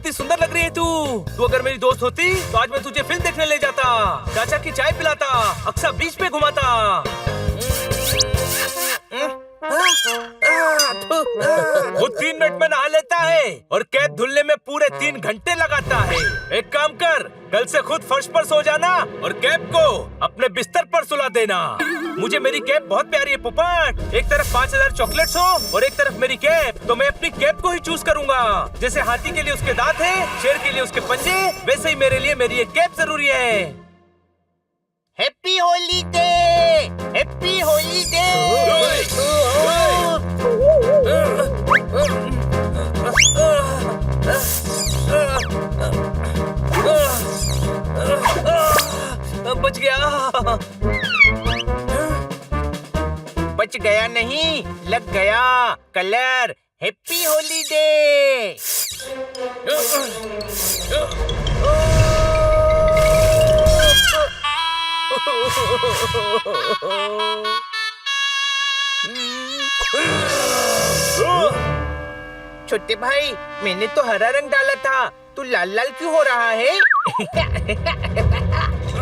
कितनी सुंदर लग रही है तू। तू अगर मेरी दोस्त होती तो आज मैं तुझे फिल्म देखने ले जाता, चाचा की चाय पिलाता, अक्सर बीच पे घुमाता। वो 3 मिनट में नहा लेता है और कैप धुलने में पूरे 3 घंटे लगाता है। एक काम कर, कल से खुद फर्श पर सो जाना और कैप को अपने बिस्तर पर सुला देना। मुझे मेरी कैप बहुत प्यारी है पोपट। एक तरफ 5000 चॉकलेट्स हो और एक तरफ मेरी कैप, तो मैं अपनी कैप को ही चूज करूंगा। जैसे हाथी के लिए उसके दांत है, शेर के लिए उसके पंजे, वैसे ही मेरे लिए मेरी एक कैप जरूरी है। Happy holiday, happy holiday. बच गया। बच गया नहीं, लग गया कलर। Happy holiday. छोटे भाई, मैंने तो हरा रंग डाला था, तू लाल लाल क्यों हो रहा है?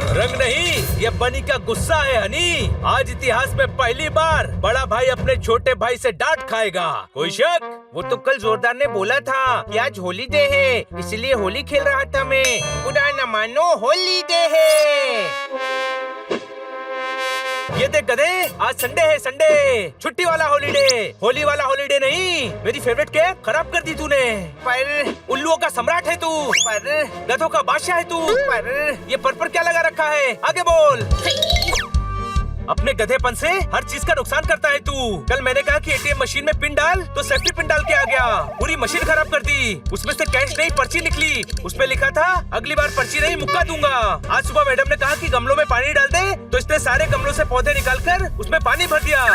रंग नहीं, ये बनी का गुस्सा है हनी। आज इतिहास में पहली बार बड़ा भाई अपने छोटे भाई से डांट खाएगा। कोई शक? वो तो कल जोरदार ने बोला था कि आज होलीडे है, इसलिए होली खेल रहा था मैं। बुरा न मानो, होलीडे है। ये देख गधे, आज संडे है, संडे छुट्टी वाला हॉलीडे, होली वाला हॉलीडे नहीं। मेरी फेवरेट कैप खराब कर दी तूने। पर उल्लुओं का सम्राट है तू, पर गधों का बादशाह है तू। पर ये पर क्या लगा रखा है? आगे बोल। अपने गधेपन से हर चीज का नुकसान करता है तू। कल मैंने कहा कि एटीएम मशीन में पिन डाल तो सेफ्टी पिन डाल के आ गया, पूरी मशीन खराब कर दी। उसमें से कैश नहीं, पर्ची निकली। उसमें लिखा था अगली बार पर्ची नहीं, मुक्का दूंगा। आज सुबह मैडम ने कहा कि गमलों में पानी डाल दे, तो इसने सारे गमलों से पौधे निकालकर उसमें पानी भर दिया।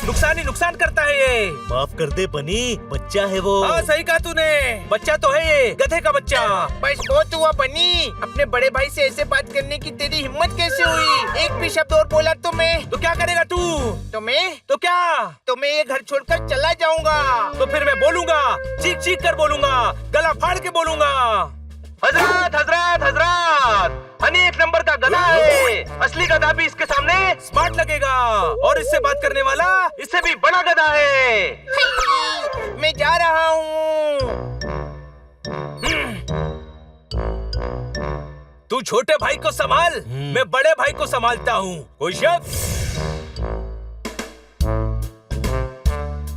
नुकसान ही नुकसान करता है ये। माफ कर दे बनी, बच्चा है वो। हाँ सही कहा तूने, बच्चा तो है ये, गधे का बच्चा। बस बहुत हुआ बनी। अपने बड़े भाई से ऐसे बात करने की तेरी हिम्मत कैसे हुई? एक भी शब्द और बोला तो मैं तो क्या करेगा तू? तो मैं तो क्या? तो मैं ये घर छोड़कर चला जाऊंगा। तो फिर मैं बोलूंगा, चीख चीख कर बोलूंगा, गला फाड़ के बोलूंगा। हजरत हजरत हजरत, हनी एक नंबर का गधा है। असली गधा भी इसके सामने स्मार्ट लगेगा, और इससे बात करने वाला इससे भी बड़ा गधा है। मैं जा रहा हूँ। तू छोटे भाई को संभाल, मैं बड़े भाई को संभालता हूँ। कोई शक?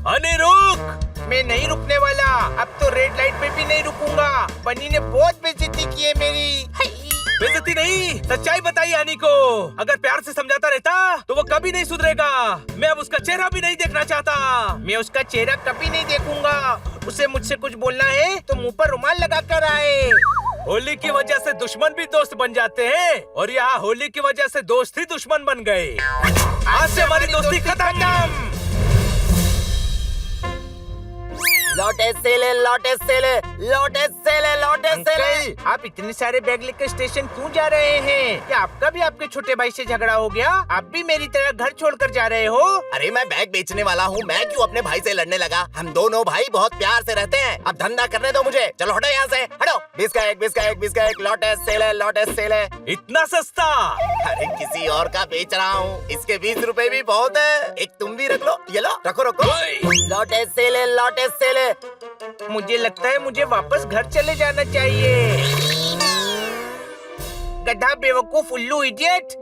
हनी रुक। मैं नहीं रुकने वाला, अब तो रेड लाइट पे भी नहीं रुकूंगा। बनी ने बहुत बेइज्जती की है मेरी। बेइज्जती नहीं, सच्चाई बताई हनी को। अगर प्यार से समझाता रहता तो वो कभी नहीं सुधरेगा। मैं अब उसका चेहरा भी नहीं देखना चाहता। मैं उसका चेहरा कभी नहीं देखूंगा। उसे मुझसे कुछ बोलना है तो मुंह पर रुमाल लगा कर आए। होली की वजह से दुश्मन भी दोस्त बन जाते हैं, और यहाँ होली की वजह से दोस्त ही दुश्मन बन गए। आज से हमारी दोस्ती खत्म। लौटे सेले, लौटे सेले, लौटे सेले, लौटे सेले। आप इतने सारे बैग लेकर स्टेशन क्यों जा रहे हैं? क्या आपका भी आपके छोटे भाई से झगड़ा हो गया? आप भी मेरी तरह घर छोड़कर जा रहे हो? अरे मैं बैग बेचने वाला हूँ, मैं क्यों अपने भाई से लड़ने लगा? हम दोनों भाई बहुत प्यार से रहते हैं। अब धंधा करने दो मुझे। चलो हटो यहाँ से, हटो। 20 का एक, 20 का एक, 20 का एक। लौटे सेले, लौटे सेले। इतना सस्ता? अरे किसी और का बेच रहा हूँ, इसके 20 रुपए भी बहुत है। एक तुम भी रख लो। ये लो, रखो रखो। लौटे सेले, लौटे सेले। मुझे लगता है मुझे वापस घर चले जाना चाहिए। गधा बेवकूफ उल्लू इडियट।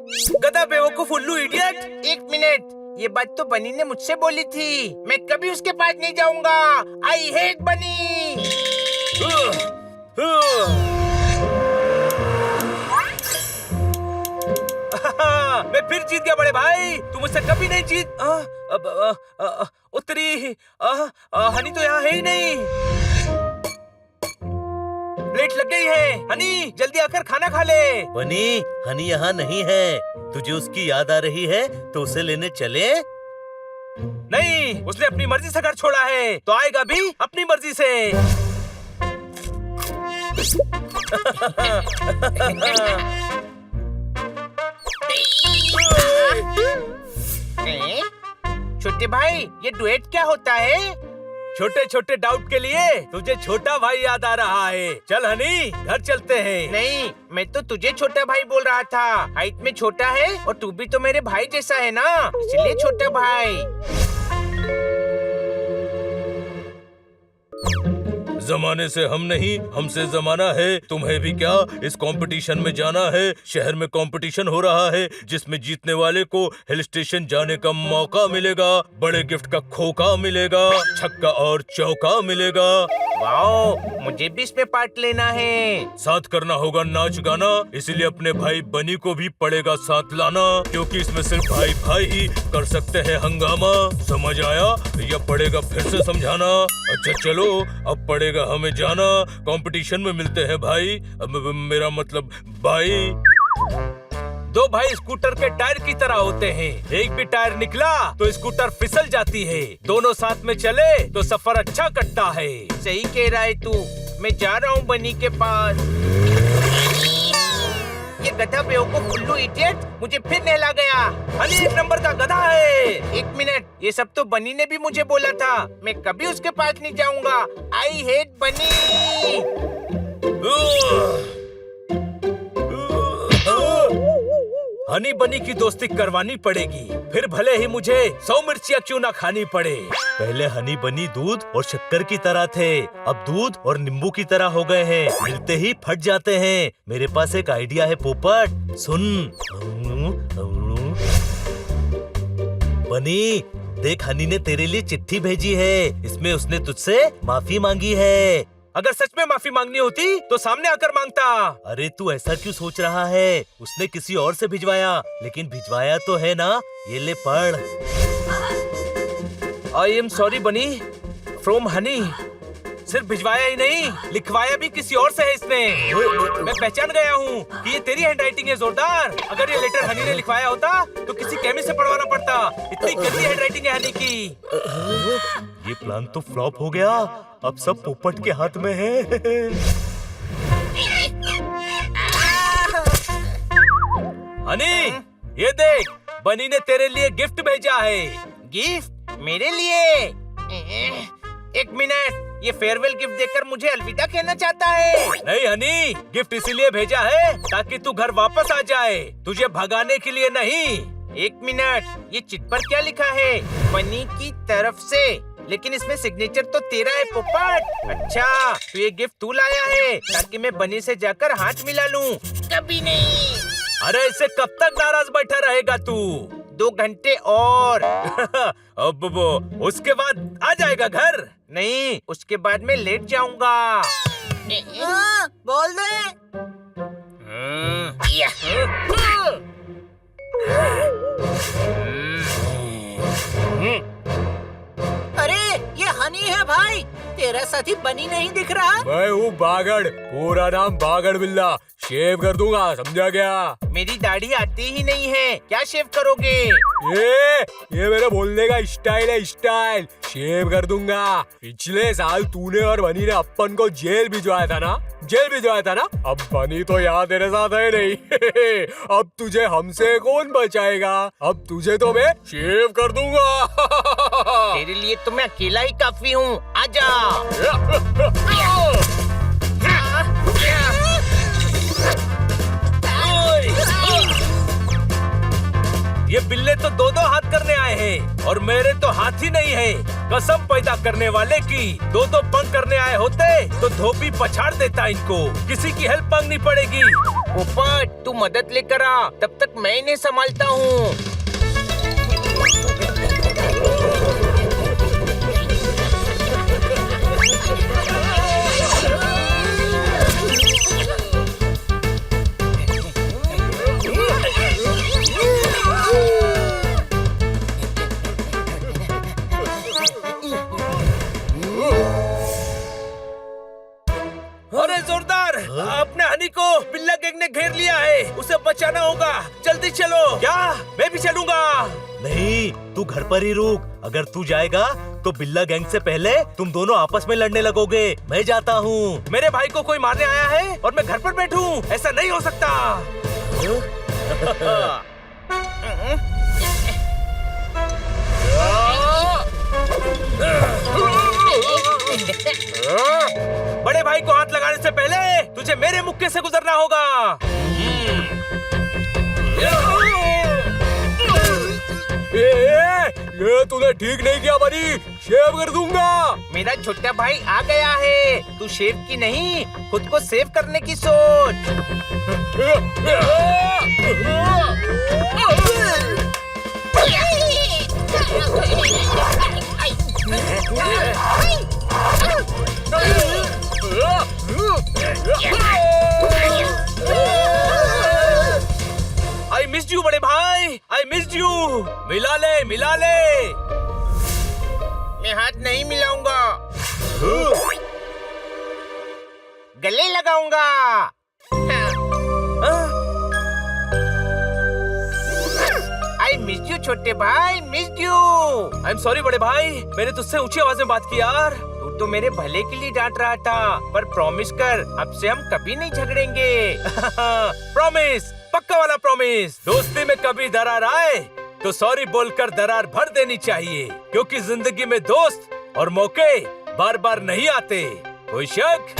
गधा बेवकूफ उल्लू इडियट। एक मिनट, ये बात तो बनी ने मुझसे बोली थी। मैं कभी उसके पास नहीं जाऊंगा। आई हेट बनी। मैं फिर जीत गया बड़े भाई, तू मुझसे कभी नहीं जीत। उत्तरी हनी तो यहाँ है ही नहीं। प्लेट लग गई है। हनी जल्दी आकर खाना खा ले। बनी, हनी यहाँ नहीं है। तुझे उसकी याद आ रही है तो उसे लेने चले? नहीं, उसने अपनी मर्जी से घर छोड़ा है, तो आएगा भी अपनी मर्जी से। छोटे भाई, ये डुएट क्या होता है? छोटे छोटे डाउट के लिए तुझे छोटा भाई याद आ रहा है। चल हनी, घर चलते हैं। नहीं, मैं तो तुझे छोटा भाई बोल रहा था। हाइट में छोटा है और तू भी तो मेरे भाई जैसा है ना, इसलिए छोटा भाई। जमाने से हम नहीं, हमसे जमाना है। तुम्हें भी क्या इस कंपटीशन में जाना है? शहर में कंपटीशन हो रहा है जिसमें जीतने वाले को हिल स्टेशन जाने का मौका मिलेगा, बड़े गिफ्ट का खोखा मिलेगा, छक्का और चौका मिलेगा। वाओ, मुझे भी इसमें पार्ट लेना है। साथ करना होगा नाच गाना, इसीलिए अपने भाई बनी को भी पड़ेगा साथ लाना, क्योंकि इसमें सिर्फ भाई भाई ही कर सकते हैं हंगामा। समझ आया या पड़ेगा फिर से समझाना? अच्छा चलो, अब पड़ेगा हमें जाना। कंपटीशन में मिलते हैं भाई, मेरा मतलब भाई। दो भाई स्कूटर के टायर की तरह होते हैं, एक भी टायर निकला तो स्कूटर फिसल जाती है। दोनों साथ में चले तो सफर अच्छा कटता है। सही कह रहा है तू। मैं जा रहा हूँ बनी के पास। ये गधा बेवकूफ उल्लू इडियट मुझे फिर नहला गया। हनी 1 नंबर का गधा है। 1 मिनट, ये सब तो बनी ने भी मुझे बोला था। मैं कभी उसके पास नहीं जाऊंगा। आई हेट बनी। हनी बनी की दोस्ती करवानी पड़ेगी, फिर भले ही मुझे 100 मिर्चियाँ क्यों ना खानी पड़े। पहले हनी बनी दूध और शक्कर की तरह थे, अब दूध और नींबू की तरह हो गए हैं। मिलते ही फट जाते हैं। मेरे पास एक आइडिया है पोपट, सुन। बनी, देख हनी ने तेरे लिए चिट्ठी भेजी है। इसमें उसने तुझसे माफी मांगी है। अगर सच में माफी मांगनी होती तो सामने आकर मांगता। अरे तू ऐसा क्यों सोच रहा है? उसने किसी और से भिजवाया, लेकिन भिजवाया तो है ना। ये ले पढ़। आई एम सॉरी बनी, फ्रॉम हनी। सिर्फ भिजवाया ही नहीं, लिखवाया भी किसी और से है इसने। मैं पहचान गया हूँ कि ये तेरी हैंडराइटिंग है जोरदार। अगर ये लेटर हनी ने लिखवाया होता तो किसी केमिस्ट से पढ़वाना पड़ता। इतनी गंदी हैंडराइटिंग है हनी की। ये प्लान तो फ्लॉप हो गया, अब सब पोपट के हाथ में है। हनी, ये देख, बनी ने तेरे लिए गिफ्ट भेजा है। गिफ्ट मेरे लिए? 1 मिनट, ये फेयरवेल गिफ्ट देकर मुझे अलविदा कहना चाहता है। नहीं हनी, गिफ्ट इसीलिए भेजा है ताकि तू घर वापस आ जाए, तुझे भगाने के लिए नहीं। 1 मिनट, ये चिट पर क्या लिखा है? बनी की तरफ से, लेकिन इसमें सिग्नेचर तो तेरा है पोपट। अच्छा, तो ये गिफ्ट तू लाया है ताकि मैं बनी से जाकर हाथ मिला लूं। कभी नहीं। अरे इसे कब तक नाराज बैठा रहेगा तू? 2 घंटे और। अब वो उसके बाद आ जाएगा घर? नहीं, उसके बाद मैं लेट जाऊंगा। बोल दे। अरे ये हनी है भाई, तेरा साथी बनी नहीं दिख रहा। मैं हूँ बागड़, पूरा नाम बागड़ बिल्ला। शेव कर दूंगा, समझा क्या? मेरी दाढ़ी आती ही नहीं है, क्या शेव करोगे? ये मेरे बोलने का स्टाइल है, स्टाइल। शेव कर दूंगा। पिछले साल तूने और बनी ने अपन को जेल भिजवाया था ना, जेल भिजवाया था ना। अब बनी तो यहाँ तेरे साथ है नहीं। अब तुझे हमसे कौन बचाएगा? अब तुझे तो मैं शेव कर दूंगा। तेरे लिए तो मैं अकेला ही काफी हूँ, आजा। ये बिल्ले तो 2-2 हाथ करने आए हैं और मेरे तो हाथ ही नहीं है। कसम पैदा करने वाले की, 2-2 पंख करने आए होते तो धोबी पछाड़ देता इनको। किसी की हेल्प मांगनी पड़ेगी। पोपट, तू मदद लेकर आ, तब तक मैं इन्हें संभालता हूँ। अरे जोरदार, अपने हनी को बिल्ला गैंग ने घेर लिया है, उसे बचाना होगा। जल्दी चलो। क्या? मैं भी चलूंगा। नहीं, तू घर पर ही रुक। अगर तू जाएगा तो बिल्ला गैंग से पहले तुम दोनों आपस में लड़ने लगोगे। मैं जाता हूँ। मेरे भाई को कोई मारने आया है और मैं घर पर बैठूं, ऐसा नहीं हो सकता। तुझे मेरे मुक्के से गुजरना होगा। ये तूने ठीक नहीं किया बनी, शेव कर दूंगा। मेरा छोटा भाई आ गया है, तू शेव की नहीं खुद को सेव करने की सोच। आई मिस यू बड़े भाई, आई मिस यू। मिला ले, मिला ले। मैं हाथ नहीं मिलाऊंगा, गले लगाऊंगा। आई मिस यू छोटे भाई, miss you. I am sorry बड़े भाई, मैंने तुझसे ऊंची आवाज में बात की यार। तू तो मेरे भले के लिए डांट रहा था, पर प्रॉमिस कर अब से हम कभी नहीं झगड़ेंगे। प्रॉमिस, पक्का वाला प्रॉमिस। दोस्ती में कभी दरार आए तो सॉरी बोलकर दरार भर देनी चाहिए, क्योंकि जिंदगी में दोस्त और मौके बार बार नहीं आते। कोई शक?